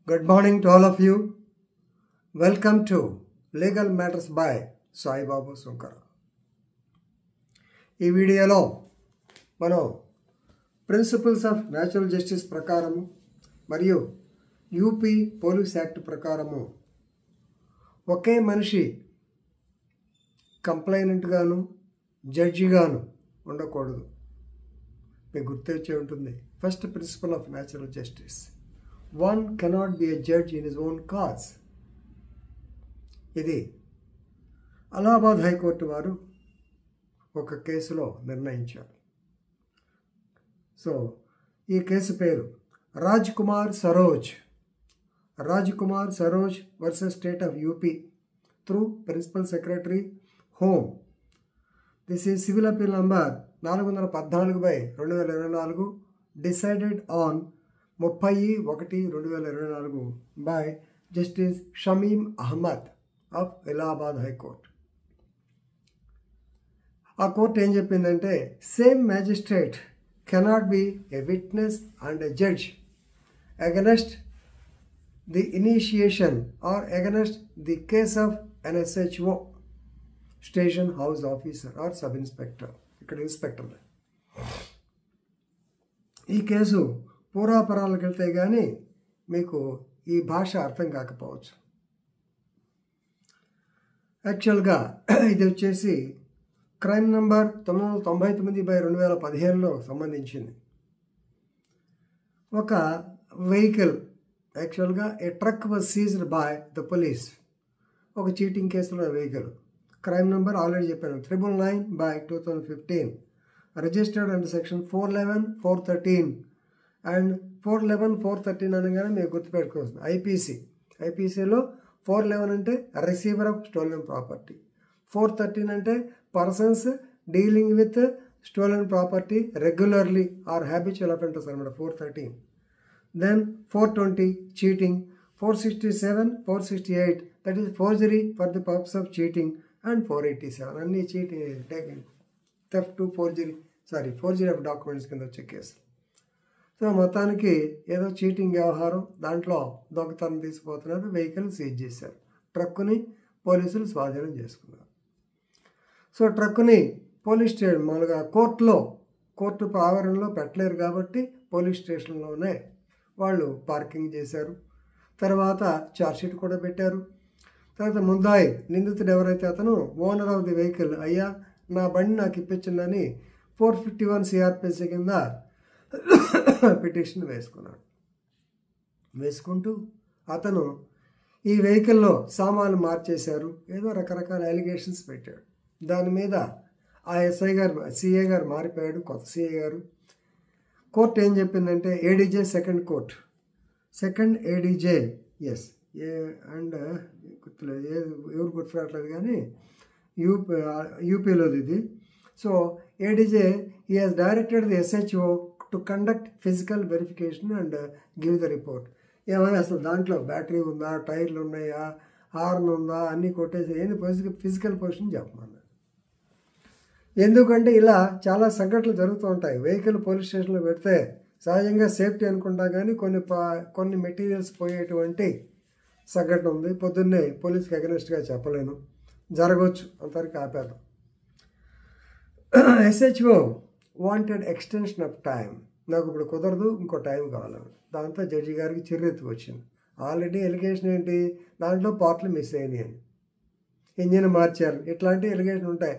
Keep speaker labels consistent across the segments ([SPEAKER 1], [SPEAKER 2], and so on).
[SPEAKER 1] Good morning to all of you. Welcome to Legal Matters by Sai Babu Sunkara. ఈ వీడియోలో మనం principles of natural justice ప్రకారము మరియు UP police act ప్రకారము ఒకే మనిషి కంప్లైనెంట్ గాను జడ్జి గాను ఉండకూడదు. మీకు గుర్తొచ్చే ఉంటుంది. First principle of natural justice, one cannot be a judge in his own cause. ఇది అలహాబాద్ హైకోర్టు వారు ఒక కేసులో నిర్ణయించారు. సో ఈ కేసు పేరు Raj Kumar Saroj versus state of UP through principal secretary home. This is civil appeal number 414/2024 decided on 30/1/2024 by Justice Shamim Ahmad of Allahabad High Court. ఆ court ఏం చెప్పిందంటే, same magistrate cannot be a witness and a judge against the initiation or against the case of an SHO station house officer or sub inspector. ఇక్కడ inspector. ఈ case పూర్వాపరాలకు వెళ్తే కానీ మీకు ఈ భాష అర్థం కాకపోవచ్చు. యాక్చువల్గా ఇది వచ్చేసి క్రైమ్ నంబర్ 999/2015లో సంబంధించింది. ఒక వెహికల్, యాక్చువల్గా a truck was seized by the police. ఒక చీటింగ్ కేసులో వెహికల్. క్రైమ్ నంబర్ ఆల్రెడీ చెప్పాను, 999/2015, రిజిస్టర్డ్ అండర్ సెక్షన్ 411, 413 అండ్ 411, 413 అనగానే మీరు గుర్తుపెట్టుకోవచ్చు. ఐపీసీలో 411 అంటే రిసీవర్ ఆఫ్ స్టోలెన్ ప్రాపర్టీ, 413 అంటే persons dealing with stolen property regularly or habitual offenders అనమాట 413. Then 420 cheating, 467, 468 that is forgery for the purpose of cheating and 487 అన్ని cheating theft forgery of documents కింద వచ్చే case. So మొత్తానికి ఏదో cheating వ్యవహారం, దాంట్లో దొంగతనం తీసుకుపోతున్నారు, వెహికల్ సీజ్ చేశారు, ట్రక్కుని పోలీసులు స్వాధీనం చేసుకున్నారు. సో ట్రక్కుని పోలీస్ స్టేషన్ మామూలుగా కోర్టు ఆవరణలో పెట్టలేరు కాబట్టి పోలీస్ స్టేషన్లోనే వాళ్ళు పార్కింగ్ చేశారు. తర్వాత ఛార్జ్షీట్ కూడా పెట్టారు. తర్వాత ముద్దాయి నిందితుడు ఎవరైతే అతను ఓనర్ ఆఫ్ ది వెహికల్, అయ్యా నా బండి నాకు ఇప్పించిందని 451 CRPC కింద పిటిషన్ వేసుకుంటూ అతను ఈ వెహికల్లో సామాన్లు మార్చేశారు, ఏదో రకరకాల అలిగేషన్స్ పెట్టాడు. దాని మీద ఆ సిఏ గారు మారిపోయాడు, కొత్త సిఏ గారు. కోర్టు ఏం చెప్పిందంటే, ఏడీజే సెకండ్ ఏడీజే అండ్ గుర్తులేదు, ఎవరు గుర్తురావట్లేదు కానీ యూపీలోది ఇది. So ADJ he has directed the SHO to conduct physical verification and give the report. ఏమైనా అసలు దాంట్లో బ్యాటరీ ఉందా, టైర్లు ఉన్నాయా, హార్న్ ఉందా, అన్నీ కొట్టేసి ఏంది ఫిజికల్ పొజిషన్ చెప్పమన్నారు. ఎందుకంటే ఇలా చాలా సంఘటనలు జరుగుతూ ఉంటాయి. వెహికల్ పోలీస్ స్టేషన్లో పెడితే సహజంగా సేఫ్టీ అనుకుంటా కానీ కొన్ని మెటీరియల్స్ పోయేటువంటి సంఘటన ఉంది. పొద్దున్నే పోలీస్కి అగెనెస్ట్గా చెప్పలేను, జరగవచ్చు, అంతవరకు ఆపారు. SHO wanted extension of time. నాకు ఇప్పుడు కుదరదు, ఇంకో టైం కావాలని. దాంతో జడ్జి గారికి చిర్రెత్తుకు వచ్చింది. ఆల్రెడీ ఎలిగేషన్ ఏంటి, దాంట్లో పార్ట్లు మిస్ అయినాయి అని, ఇంజిన్ మార్చారు, ఇట్లాంటి ఎలిగేషన్ ఉంటాయి.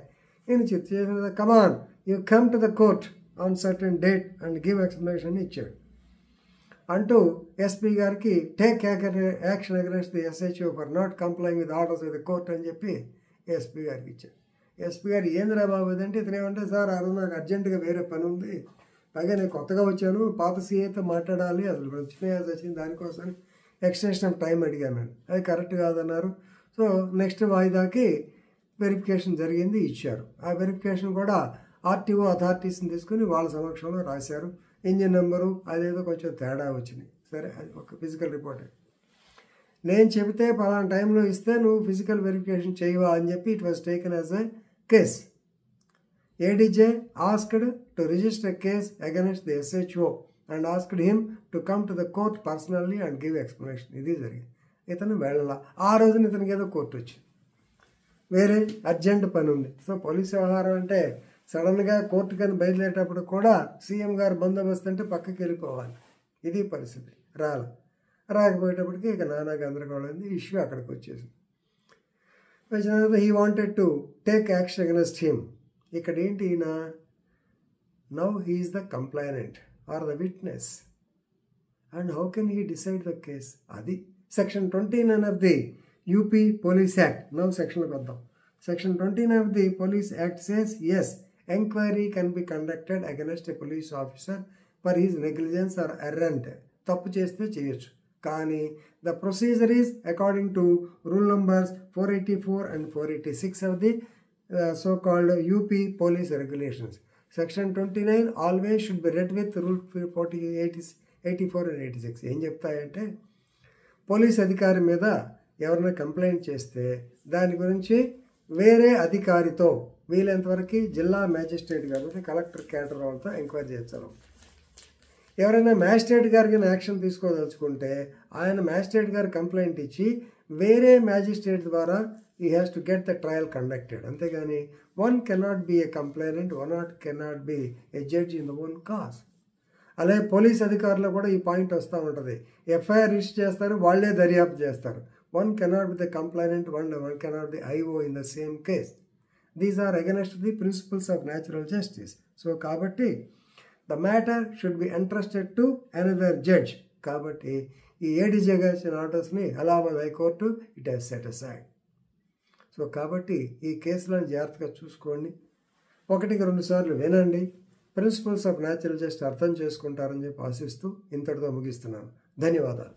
[SPEAKER 1] నేను చేసిన come on you come to the court on certain date and give explanation ఇచ్చాడు. అంటూ ఎస్పీ గారికి take action against the SHO for not complying with orders of the court అని చెప్పి ఎస్పీ గారికి ఇచ్చాడు. ఎస్పీ గారు ఏంద్రా బాబు ఇదంటే, ఇతనేమంటే, సార్ అది నాకు అర్జెంటుగా వేరే పని ఉంది, పైగా నేను కొత్తగా వచ్చాను, పాత సీఏతో మాట్లాడాలి, అసలు వచ్చింది, దానికోసం ఎక్స్టెన్షన్ ఆఫ్ టైం అడిగాను. అది కరెక్ట్ కాదన్నారు. సో నెక్స్ట్ వాయిదాకి వెరిఫికేషన్ జరిగింది, ఇచ్చారు. ఆ వెరిఫికేషన్ కూడా ఆర్టీఓ అథారిటీస్ని తీసుకుని వాళ్ళ సమక్షంలో రాశారు. ఇంజిన్ నెంబరు అదేదో కొంచెం తేడా వచ్చింది. సరే, అది ఒక ఫిజికల్ రిపోర్ట్. నేను చెబితే పలానా టైంలో ఇస్తే నువ్వు ఫిజికల్ వెరిఫికేషన్ చేయవా అని చెప్పి it was taken as a case. ADJ asked to register a case against the SHO and asked him to come to the court personally and give explanation. ఇది జరిగింది. ఇతను వెళ్ళాల. ఆ రోజున ఇతనికి ఏదో కోర్టు వచ్చింది, వేరే అర్జెంట్ పని ఉంది. సో పోలీస్ వ్యవహారం అంటే సడన్గా కోర్టు కానీ బయలుదేరేటప్పుడు కూడా సీఎం గారు బందోబస్తు అంటే పక్కకి వెళ్ళిపోవాలి. ఇది పరిస్థితి. రాకపోయేటప్పటికి ఇక నానా గందరగోళం, ఇష్యూ అక్కడికి వచ్చేసింది. వచ్చిన తర్వాత he wanted to take action against him. ఇక్కడ ఏంటి, ఈయన now he is the complainant or the witness and how can he decide the case. అది section 29 of the UP police act. Now సెక్షన్కి వద్దాం. Section 29 of the police act says as, enquiry can be conducted against a police officer for his negligence or errant. తప్పు చేస్తే చేయొచ్చు, కానీ the procedure is according to rule numbers 484 and 486 of the so called UP police regulations. Section 29 always should be red with rule 84 and 86. ఏం చెప్తాయంటే, police అధికారి మీద ఎవరైనా complaint చేస్తే దాని గురించి వేరే అధికారితో వీలైనంతవరకు జిల్లా మ్యాజిస్ట్రేట్ కాబట్టి కలెక్టర్ క్యాడర్ వాళ్ళతో ఎంక్వైరీ చేస్తారు. ఎవరైనా మ్యాజిస్ట్రేట్ గారికి యాక్షన్ తీసుకోదలుచుకుంటే ఆయన మ్యాజిస్ట్రేట్ గారు కంప్లైంట్ ఇచ్చి వేరే మ్యాజిస్ట్రేట్ ద్వారా he has to get the trial conducted. అంతేగాని one cannot be a complainant, one cannot be a judge in the one cause. అలాగే పోలీస్ అధికారులు కూడా ఈ పాయింట్ వస్తూ ఉంటుంది. ఎఫ్ఐఆర్ రిజిస్టర్ చేస్తారు, వాళ్ళే దర్యాప్తు చేస్తారు. one cannot be the complainant, one cannot be IO in the same case. These are against the principles of natural justice. So కాబట్టి the matter should be entrusted to another judge. కాబట్టి ఈ ADJ గారి ఆర్డర్స్ని Allahabad high court it has set aside. So కాబట్టి ఈ కేసులను జాగ్రత్తగా చూసుకోండి, 1-2 సార్లు వినండి, ప్రిన్సిపల్స్ ఆఫ్ న్యాచురల్ జస్టిస్ అర్థం చేసుకుంటారని చెప్పి ఆశిస్తూ ఇంతటితో ముగిస్తున్నాను. ధన్యవాదాలు.